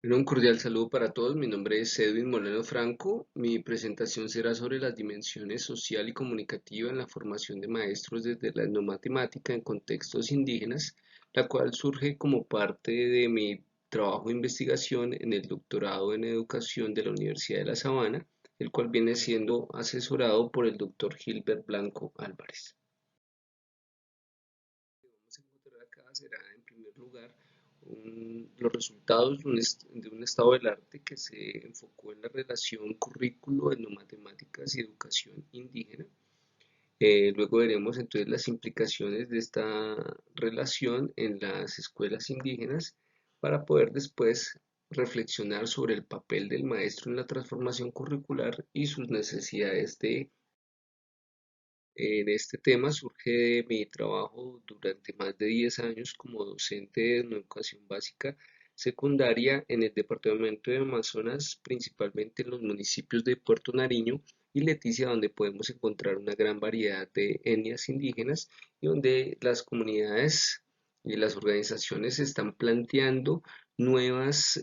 Bueno, un cordial saludo para todos. Mi nombre es Edwin Moleno Franco. Mi presentación será sobre las dimensiones social y comunicativa en la formación de maestros desde la etnomatemática en contextos indígenas, la cual surge como parte de mi trabajo de investigación en el doctorado en educación de la Universidad de La Sabana, el cual viene siendo asesorado por el doctor Gilbert Blanco Álvarez. Vamos a encontrar acá será en primer lugar los resultados de un estado del arte que se enfocó en la relación currículo, etnomatemáticas y educación indígena. Luego veremos entonces las implicaciones de esta relación en las escuelas indígenas para poder después reflexionar sobre el papel del maestro en la transformación curricular y sus necesidades de en este tema surge de mi trabajo durante más de 10 años como docente de educación básica secundaria en el departamento de Amazonas, principalmente en los municipios de Puerto Nariño y Leticia, donde podemos encontrar una gran variedad de etnias indígenas y donde las comunidades y las organizaciones están planteando nuevas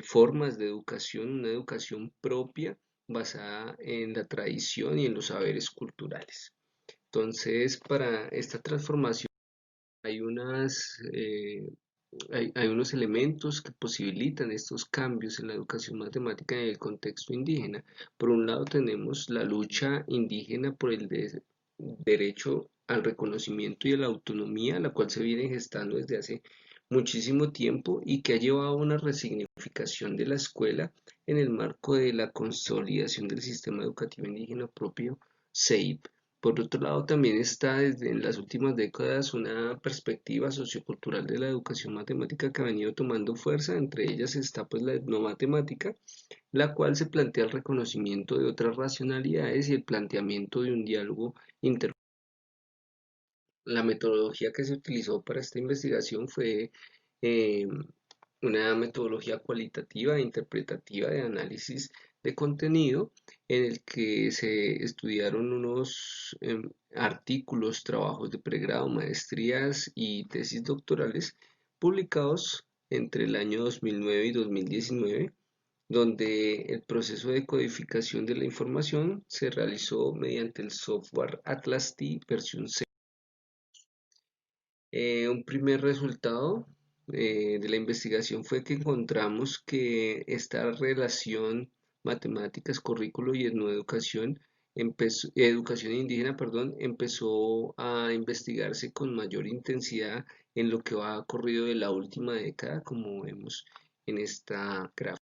formas de educación, una educación propia basada en la tradición y en los saberes culturales. Entonces, para esta transformación hay hay unos elementos que posibilitan estos cambios en la educación matemática en el contexto indígena. Por un lado tenemos la lucha indígena por el derecho al reconocimiento y a la autonomía, la cual se viene gestando desde hace muchísimo tiempo y que ha llevado a una resignificación de la escuela en el marco de la consolidación del sistema educativo indígena propio, SEIP. Por otro lado, también está desde en las últimas décadas una perspectiva sociocultural de la educación matemática que ha venido tomando fuerza. Entre ellas está pues la etnomatemática, la cual se plantea el reconocimiento de otras racionalidades y el planteamiento de un diálogo inter. La metodología que se utilizó para esta investigación fue eh, una metodología cualitativa e interpretativa de análisis de contenido en el que se estudiaron unos artículos, trabajos de pregrado, maestrías y tesis doctorales publicados entre el año 2009 y 2019, donde el proceso de codificación de la información se realizó mediante el software Atlas T versión C. Un primer resultado de la investigación fue que encontramos que esta relación matemáticas, currículo y etnoeducación, educación indígena, perdón, empezó a investigarse con mayor intensidad en lo que va corrido de la última década, como vemos en esta gráfica.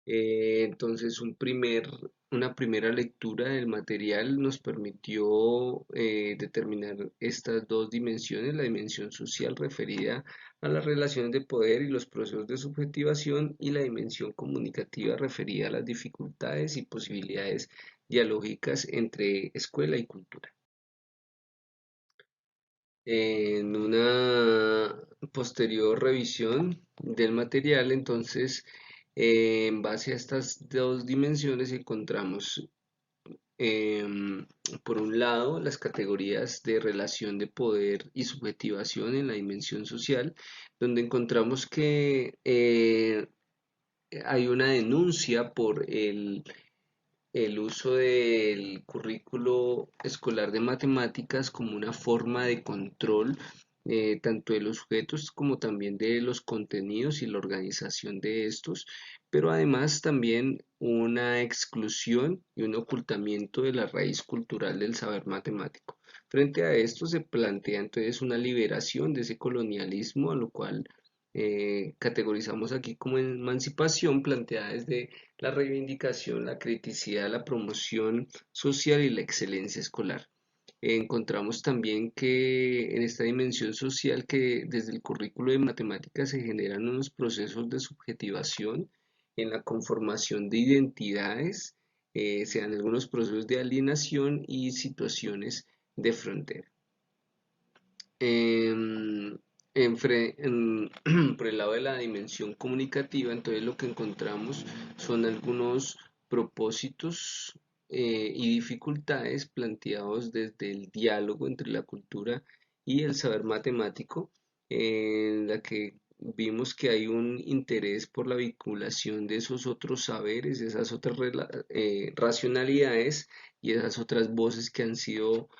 Entonces, una primera lectura del material nos permitió determinar estas dos dimensiones, la dimensión social referida a las relaciones de poder y los procesos de subjetivación y la dimensión comunicativa referida a las dificultades y posibilidades dialógicas entre escuela y cultura. En una posterior revisión del material, entonces, en base a estas dos dimensiones encontramos, em, por un lado, las categorías de relación de poder y subjetivación en la dimensión social, donde encontramos que hay una denuncia por el uso del currículo escolar de matemáticas como una forma de control tanto de los sujetos como también de los contenidos y la organización de estos, pero además también una exclusión y un ocultamiento de la raíz cultural del saber matemático. Frente a esto se plantea entonces una liberación de ese colonialismo, a lo cual categorizamos aquí como emancipación planteada desde la reivindicación, la criticidad, la promoción social y la excelencia escolar. Encontramos también que en esta dimensión social que desde el currículo de matemáticas se generan unos procesos de subjetivación en la conformación de identidades, se dan algunos procesos de alienación y situaciones de frontera. Em, por el lado de la dimensión comunicativa, entonces lo que encontramos son algunos propósitos y dificultades planteados desde el diálogo entre la cultura y el saber matemático, en la que vimos que hay un interés por la vinculación de esos otros saberes, esas otras racionalidades y esas otras voces que han sido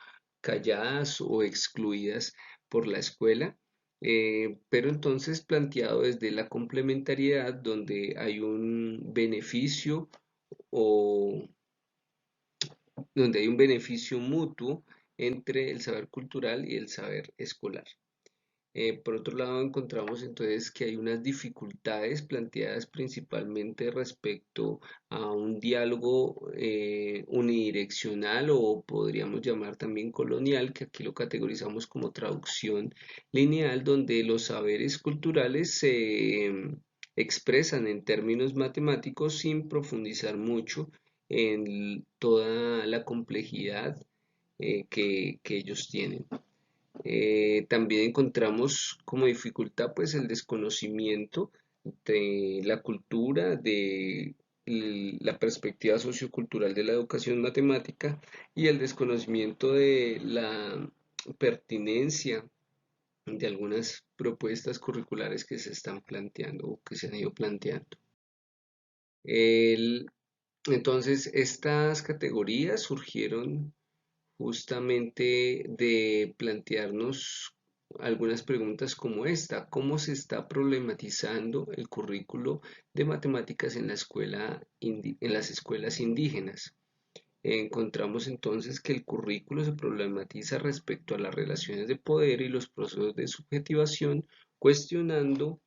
calladas o excluidas por la escuela, pero entonces planteado desde la complementariedad, donde hay un beneficio o donde hay un beneficio mutuo entre el saber cultural y el saber escolar. Por otro lado, encontramos entonces que hay unas dificultades planteadas principalmente respecto a un diálogo unidireccional o podríamos llamar también colonial, que aquí lo categorizamos como traducción lineal, donde los saberes culturales se expresan en términos matemáticos sin profundizar mucho en toda la complejidad que ellos tienen. También encontramos como dificultad pues el desconocimiento de la cultura, de la perspectiva sociocultural de la educación matemática y el desconocimiento de la pertinencia de algunas propuestas curriculares que se están planteando o que se han ido planteando. El- entonces, estas categorías surgieron justamente de plantearnos algunas preguntas como esta: ¿cómo se está problematizando el currículo de matemáticas en la en las escuelas indígenas? Encontramos entonces que el currículo se problematiza respecto a las relaciones de poder y los procesos de subjetivación, cuestionando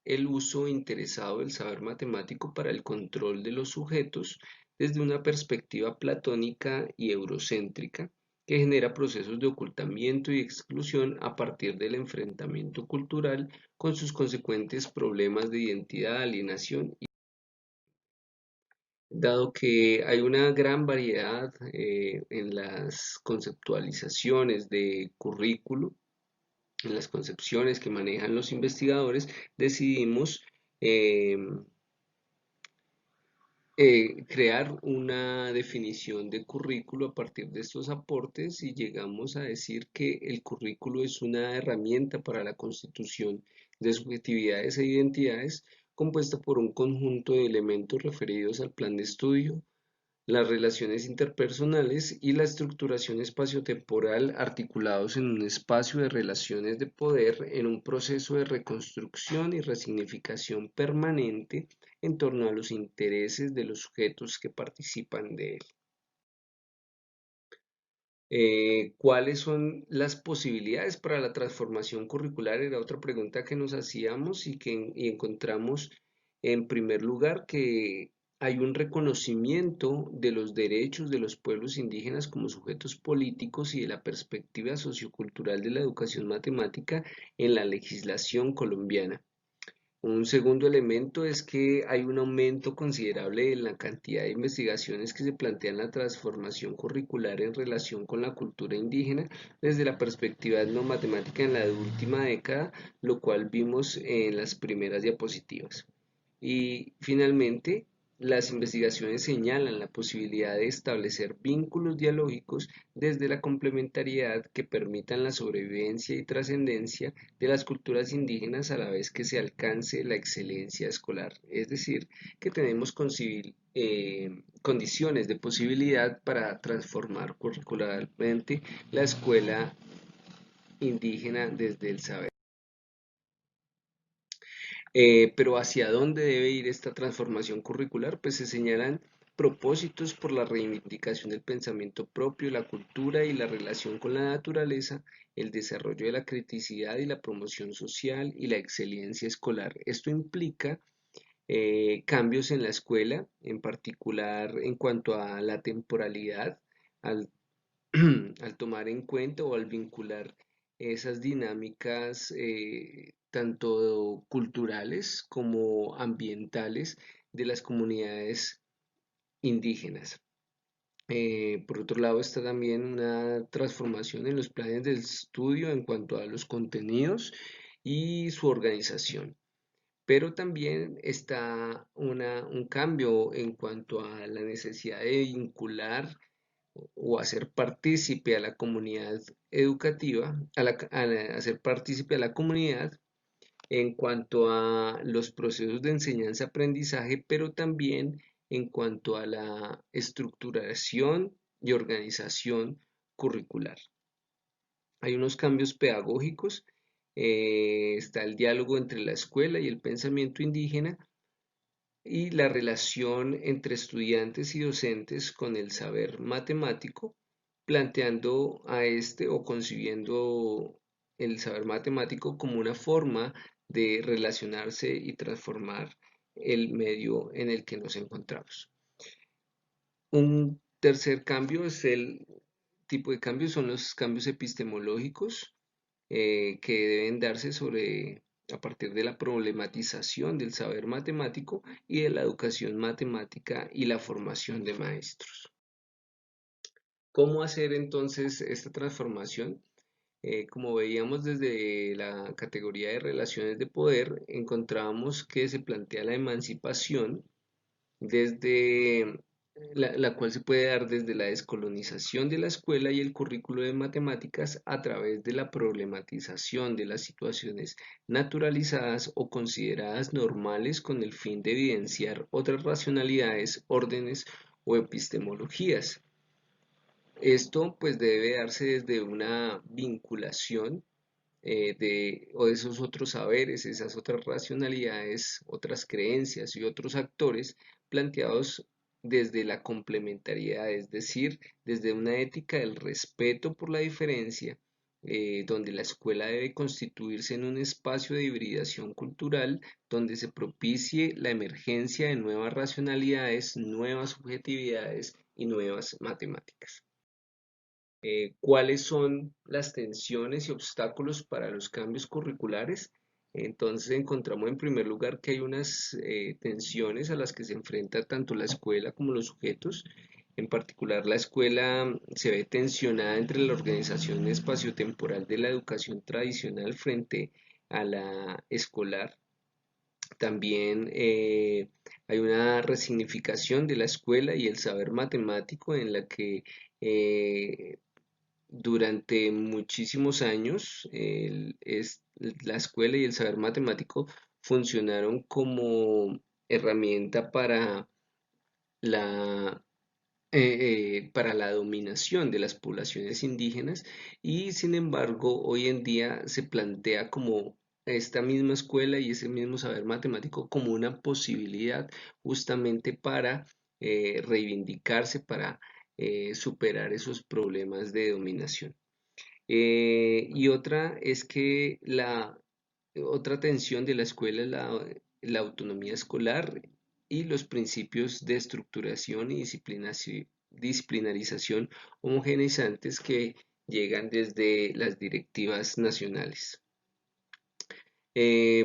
el uso interesado del saber matemático para el control de los sujetos desde una perspectiva platónica y eurocéntrica que genera procesos de ocultamiento y exclusión a partir del enfrentamiento cultural con sus consecuentes problemas de identidad, alienación. Dado que hay una gran variedad en las conceptualizaciones de currículo, en las concepciones que manejan los investigadores, decidimos eh, crear una definición de currículo a partir de estos aportes y llegamos a decir que el currículo es una herramienta para la constitución de subjetividades e identidades compuesta por un conjunto de elementos referidos al plan de estudio, las relaciones interpersonales y la estructuración espaciotemporal articulados en un espacio de relaciones de poder en un proceso de reconstrucción y resignificación permanente en torno a los intereses de los sujetos que participan de él. ¿Cuáles son las posibilidades para la transformación curricular? Era otra pregunta que nos hacíamos y encontramos en primer lugar que hay un reconocimiento de los derechos de los pueblos indígenas como sujetos políticos y de la perspectiva sociocultural de la educación matemática en la legislación colombiana. Un segundo elemento es que hay un aumento considerable en la cantidad de investigaciones que se plantean la transformación curricular en relación con la cultura indígena desde la perspectiva etnomatemática en la última década, lo cual vimos en las primeras diapositivas. Y finalmente, las investigaciones señalan la posibilidad de establecer vínculos dialógicos desde la complementariedad que permitan la sobrevivencia y trascendencia de las culturas indígenas a la vez que se alcance la excelencia escolar. Es decir, que tenemos condiciones de posibilidad para transformar curricularmente la escuela indígena desde el saber. Pero ¿hacia dónde debe ir esta transformación curricular? Pues se señalan propósitos por la reivindicación del pensamiento propio, la cultura y la relación con la naturaleza, el desarrollo de la criticidad y la promoción social y la excelencia escolar. Esto implica cambios en la escuela, en particular en cuanto a la temporalidad, al al tomar en cuenta o al vincular esas dinámicas tanto culturales como ambientales de las comunidades indígenas. Por otro lado, está también una transformación en los planes de estudio en cuanto a los contenidos y su organización. Pero también está un cambio en cuanto a la necesidad de vincular o hacer partícipe a la comunidad educativa, hacer partícipe a la comunidad en cuanto a los procesos de enseñanza-aprendizaje, pero también en cuanto a la estructuración y organización curricular. Hay unos cambios pedagógicos, está el diálogo entre la escuela y el pensamiento indígena y la relación entre estudiantes y docentes con el saber matemático, planteando a este o concibiendo el saber matemático como una forma de relacionarse y transformar el medio en el que nos encontramos. Un tercer cambio es el tipo de cambios, son los cambios epistemológicos que deben darse a partir de la problematización del saber matemático y de la educación matemática y la formación de maestros. ¿Cómo hacer entonces esta transformación? Como veíamos desde la categoría de relaciones de poder, encontrábamos que se plantea la emancipación desde la cual se puede dar desde la descolonización de la escuela y el currículo de matemáticas a través de la problematización de las situaciones naturalizadas o consideradas normales con el fin de evidenciar otras racionalidades, órdenes o epistemologías. Esto pues debe darse desde una vinculación o de esos otros saberes, esas otras racionalidades, otras creencias y otros actores planteados desde la complementariedad, es decir, desde una ética del respeto por la diferencia, donde la escuela debe constituirse en un espacio de hibridación cultural donde se propicie la emergencia de nuevas racionalidades, nuevas subjetividades y nuevas matemáticas. ¿Cuáles son las tensiones y obstáculos para los cambios curriculares? Entonces encontramos en primer lugar que hay unas tensiones a las que se enfrenta tanto la escuela como los sujetos. En particular, la escuela se ve tensionada entre la organización espaciotemporal de la educación tradicional frente a la escolar. También hay una resignificación de la escuela y el saber matemático en la que eh, durante muchísimos años, la escuela y el saber matemático funcionaron como herramienta la, para la dominación de las poblaciones indígenas y sin embargo hoy en día se plantea como esta misma escuela y ese mismo saber matemático como una posibilidad justamente para reivindicarse, para superar esos problemas de dominación. Y otra es que la otra tensión de la escuela es la autonomía escolar y los principios de estructuración y disciplinarización homogeneizantes que llegan desde las directivas nacionales.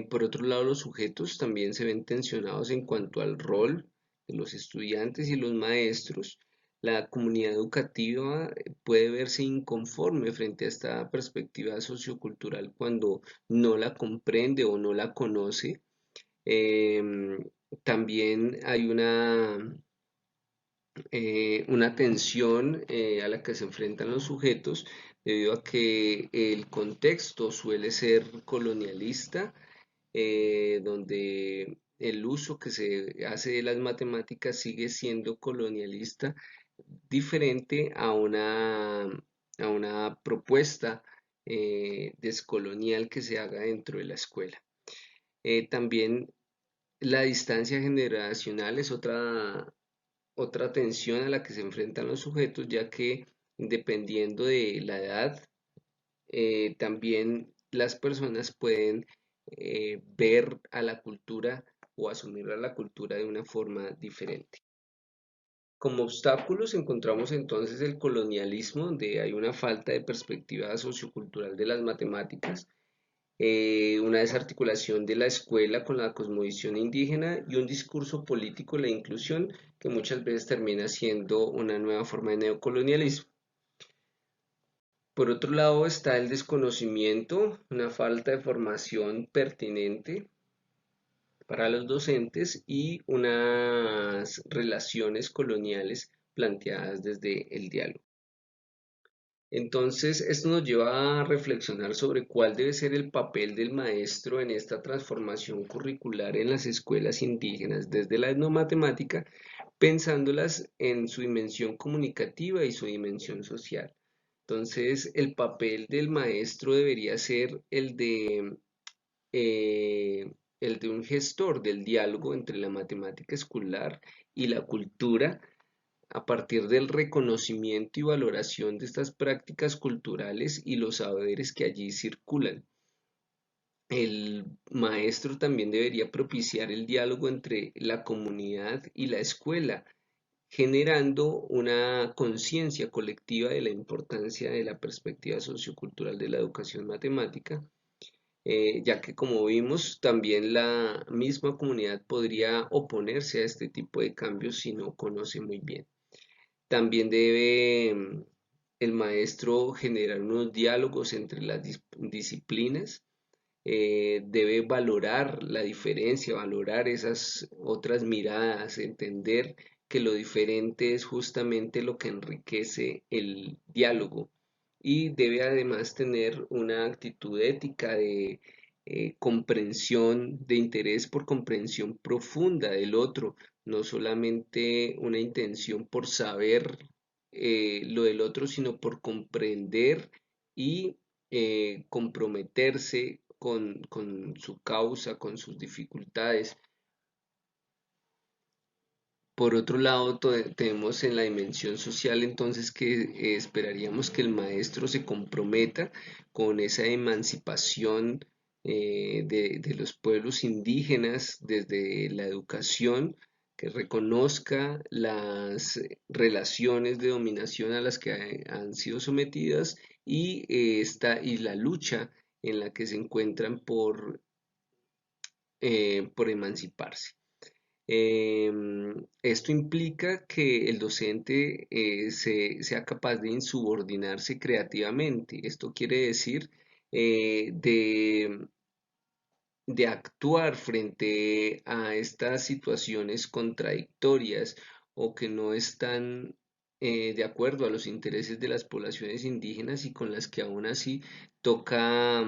Por otro lado, los sujetos también se ven tensionados en cuanto al rol de los estudiantes y los maestros. La comunidad educativa puede verse inconforme frente a esta perspectiva sociocultural cuando no la comprende o no la conoce. Em, También hay una tensión a la que se enfrentan los sujetos debido a que el contexto suele ser colonialista, donde el uso que se hace de las matemáticas sigue siendo colonialista, diferente a una propuesta descolonial que se haga dentro de la escuela. También la distancia generacional es otra tensión a la que se enfrentan los sujetos, ya que dependiendo de la edad, también las personas pueden ver a la cultura o asumir a la cultura de una forma diferente. Como obstáculos encontramos entonces el colonialismo, donde hay una falta de perspectiva sociocultural de las matemáticas, una desarticulación de la escuela con la cosmovisión indígena y un discurso político de la inclusión que muchas veces termina siendo una nueva forma de neocolonialismo. Por otro lado está el desconocimiento, una falta de formación pertinente para los docentes y unas relaciones coloniales planteadas desde el diálogo. Entonces, esto nos lleva a reflexionar sobre cuál debe ser el papel del maestro en esta transformación curricular en las escuelas indígenas desde la etnomatemática, pensándolas en su dimensión comunicativa y su dimensión social. Entonces, el papel del maestro debería ser eh, el de un gestor del diálogo entre la matemática escolar y la cultura a partir del reconocimiento y valoración de estas prácticas culturales y los saberes que allí circulan. El maestro también debería propiciar el diálogo entre la comunidad y la escuela, generando una conciencia colectiva de la importancia de la perspectiva sociocultural de la educación matemática, ya que como vimos, también la misma comunidad podría oponerse a este tipo de cambios si no conoce muy bien. También debe el maestro generar unos diálogos entre las disciplinas, debe valorar la diferencia, valorar esas otras miradas, entender que lo diferente es justamente lo que enriquece el diálogo y debe además tener una actitud ética de comprensión, de interés por comprensión profunda del otro, no solamente una intención por saber lo del otro, sino por comprender y comprometerse con su causa, con sus dificultades. Por otro lado, tenemos en la dimensión social entonces que esperaríamos que el maestro se comprometa con esa emancipación de los pueblos indígenas desde la educación, que reconozca las relaciones de dominación a las que han sido sometidas y la lucha en la que se encuentran por emanciparse. Esto implica que el docente sea capaz de insubordinarse creativamente. Esto quiere decir de actuar frente a estas situaciones contradictorias o que no están de acuerdo a los intereses de las poblaciones indígenas y con las que aún así toca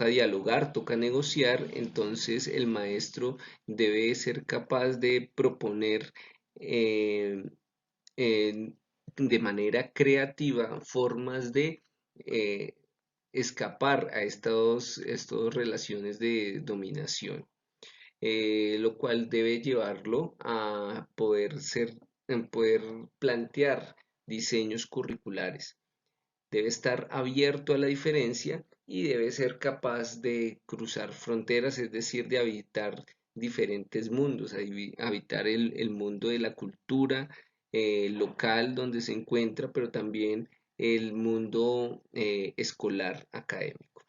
dialogar, toca negociar. Entonces el maestro debe ser capaz de proponer eh, eh, de manera creativa formas de eh, escapar a estas relaciones de dominación, lo cual debe llevarlo a poder plantear diseños curriculares. Debe estar abierto a la diferencia y debe ser capaz de cruzar fronteras, es decir, de habitar diferentes mundos, habitar el mundo de la cultura local donde se encuentra, pero también el mundo escolar académico.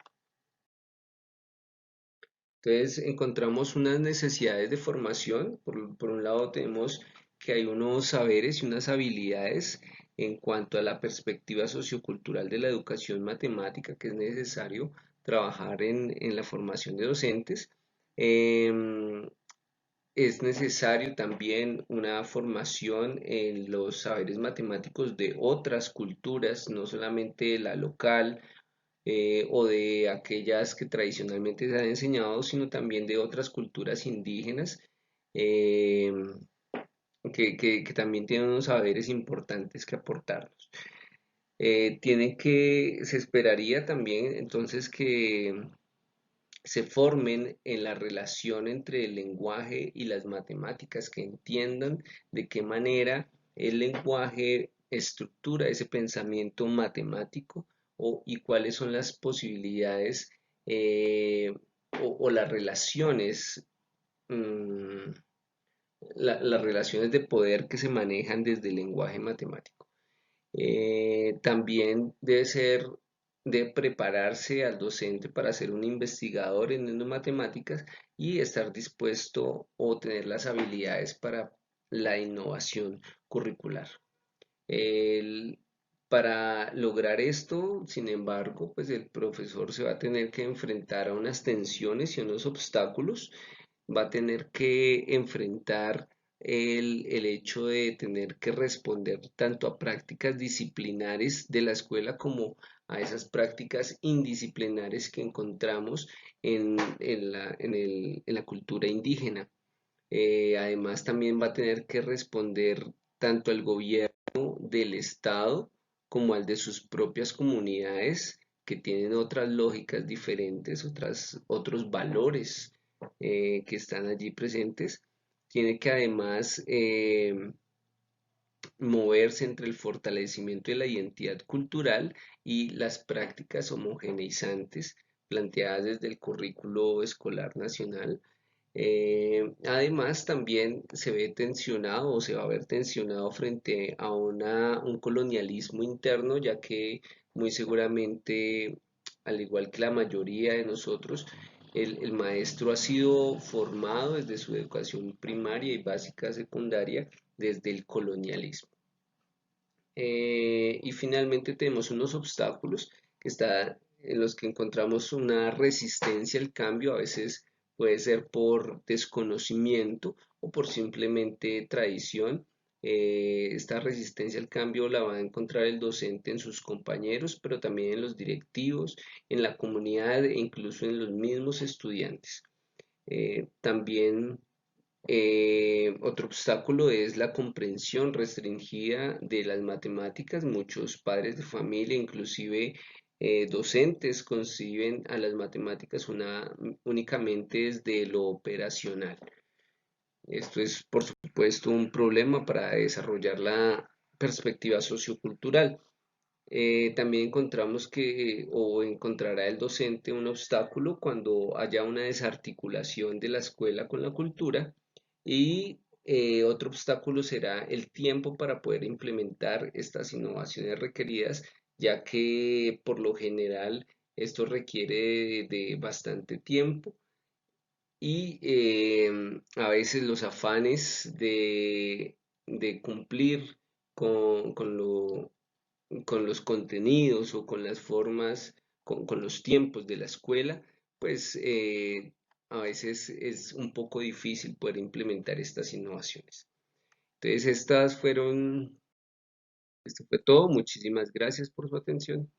Entonces encontramos unas necesidades de formación. Por un lado tenemos que hay unos saberes y unas habilidades en cuanto a la perspectiva sociocultural de la educación matemática que es necesario trabajar en la formación de docentes. Em, es necesario también una formación en los saberes matemáticos de otras culturas, no solamente la local o de aquellas que tradicionalmente se han enseñado, sino también de otras culturas indígenas eh, que también tienen unos saberes importantes que aportarnos. Se esperaría también entonces que se formen en la relación entre el lenguaje y las matemáticas, que entiendan de qué manera el lenguaje estructura ese pensamiento matemático y cuáles son las posibilidades eh, o las relaciones, mm, las relaciones de poder que se manejan desde el lenguaje matemático. También de prepararse al docente para ser un investigador en matemáticas y estar dispuesto o tener las habilidades para la innovación curricular. El- para lograr esto, sin embargo, pues el profesor se va a tener que enfrentar a unas tensiones y a unos obstáculos, va a tener que enfrentar el hecho de tener que responder tanto a prácticas disciplinares de la escuela como a esas prácticas indisciplinares que encontramos en la cultura indígena. Además, también va a tener que responder tanto al gobierno del Estado como al de sus propias comunidades, que tienen otras lógicas diferentes, otros valores que están allí presentes. Tiene que además moverse entre el fortalecimiento de la identidad cultural y las prácticas homogeneizantes planteadas desde el currículo escolar nacional. Además, también se ve tensionado o se va a ver tensionado frente a un colonialismo interno, ya que muy seguramente, al igual que la mayoría de nosotros, el maestro ha sido formado desde su educación primaria y básica secundaria desde el colonialismo. Y finalmente tenemos unos obstáculos en los que encontramos una resistencia al cambio, a veces puede ser por desconocimiento o por simplemente tradición. Esta resistencia al cambio la va a encontrar el docente en sus compañeros, pero también en los directivos, en la comunidad e incluso en los mismos estudiantes. También otro obstáculo es la comprensión restringida de las matemáticas. Muchos padres de familia, inclusive docentes, conciben a las matemáticas únicamente desde lo operacional. Esto es, por supuesto, un problema para desarrollar la perspectiva sociocultural. También encontramos que o encontrará el docente un obstáculo cuando haya una desarticulación de la escuela con la cultura y otro obstáculo será el tiempo para poder implementar estas innovaciones requeridas, ya que por lo general esto requiere de bastante tiempo y a veces los afanes de cumplir con con los contenidos o con las formas, con los tiempos de la escuela, pues a veces es un poco difícil poder implementar estas innovaciones. Entonces, esto fue todo. Muchísimas gracias por su atención.